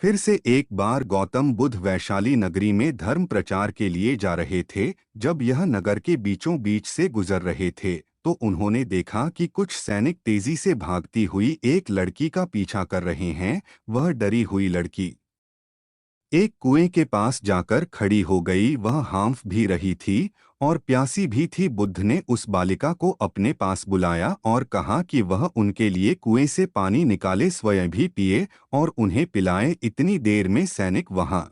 फिर से एक बार गौतम बुद्ध वैशाली नगरी में धर्म प्रचार के लिए जा रहे थे। जब यह नगर के बीचों बीच से गुजर रहे थे तो उन्होंने देखा कि कुछ सैनिक तेजी से भागती हुई एक लड़की का पीछा कर रहे हैं। वह डरी हुई लड़की एक कुएं के पास जाकर खड़ी हो गई। वह हाँफ भी रही थी और प्यासी भी थी। बुद्ध ने उस बालिका को अपने पास बुलाया और कहा कि वह उनके लिए कुएं से पानी निकाले, स्वयं भी पिए और उन्हें पिलाए। इतनी देर में सैनिक वहां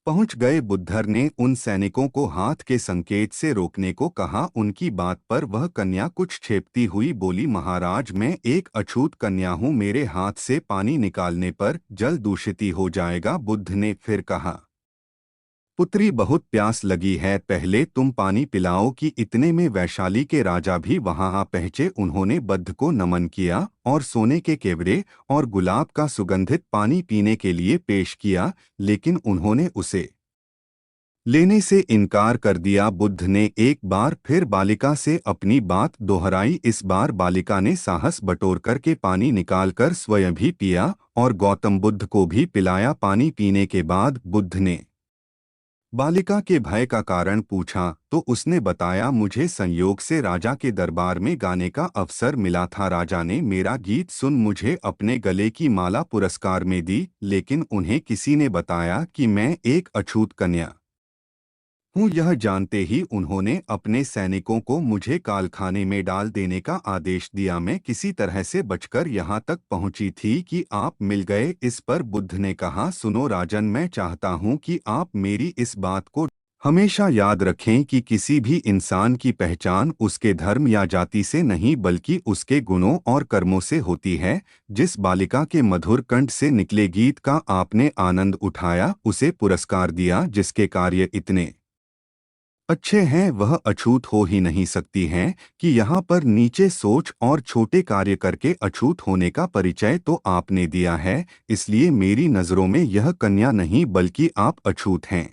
पहुंच गए। बुद्धर ने उन सैनिकों को हाथ के संकेत से रोकने को कहा। उनकी बात पर वह कन्या कुछ छेपती हुई बोली, महाराज, मैं एक अछूत कन्या हूँ, मेरे हाथ से पानी निकालने पर जल दूषित हो जाएगा। बुद्ध ने फिर कहा, पुत्री, बहुत प्यास लगी है, पहले तुम पानी पिलाओ। कि इतने में वैशाली के राजा भी वहां आ पहुंचे। उन्होंने बुद्ध को नमन किया और सोने के केवड़े और गुलाब का सुगंधित पानी पीने के लिए पेश किया, लेकिन उन्होंने उसे लेने से इनकार कर दिया। बुद्ध ने एक बार फिर बालिका से अपनी बात दोहराई। इस बार बालिका ने साहस बटोर कर के पानी निकालकर स्वयं भी पिया और गौतम बुद्ध को भी पिलाया। पानी पीने के बाद बुद्ध ने बालिका के भय का कारण पूछा तो उसने बताया, मुझे संयोग से राजा के दरबार में गाने का अवसर मिला था। राजा ने मेरा गीत सुन मुझे अपने गले की माला पुरस्कार में दी, लेकिन उन्हें किसी ने बताया कि मैं एक अछूत कन्या हूँ। यह जानते ही उन्होंने अपने सैनिकों को मुझे कालखाने में डाल देने का आदेश दिया। मैं किसी तरह से बचकर यहाँ तक पहुँची थी कि आप मिल गए। इस पर बुद्ध ने कहा, सुनो राजन, मैं चाहता हूँ कि आप मेरी इस बात को हमेशा याद रखें कि किसी भी इंसान की पहचान उसके धर्म या जाति से नहीं बल्कि उसके गुणों और कर्मों से होती है। जिस बालिका के मधुर कंठ से निकले गीत का आपने आनंद उठाया, उसे पुरस्कार दिया। जिसके कार्य इतने अच्छे हैं वह अछूत हो ही नहीं सकती हैं। कि यहाँ पर नीचे सोच और छोटे कार्य करके अछूत होने का परिचय तो आपने दिया है, इसलिए मेरी नज़रों में यह कन्या नहीं बल्कि आप अछूत हैं।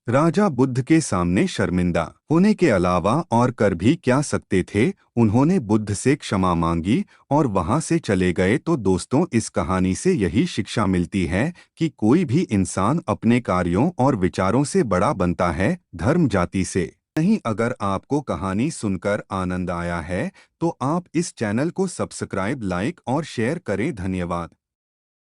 राजा बुद्ध के सामने शर्मिंदा होने के अलावा और कर भी क्या सकते थे। उन्होंने बुद्ध से क्षमा मांगी और वहां से चले गए। तो दोस्तों, इस कहानी से यही शिक्षा मिलती है कि कोई भी इंसान अपने कार्यों और विचारों से बड़ा बनता है, धर्म जाति से नहीं। अगर आपको कहानी सुनकर आनंद आया है तो आप इस चैनल को सब्सक्राइब, लाइक और शेयर करें। धन्यवाद।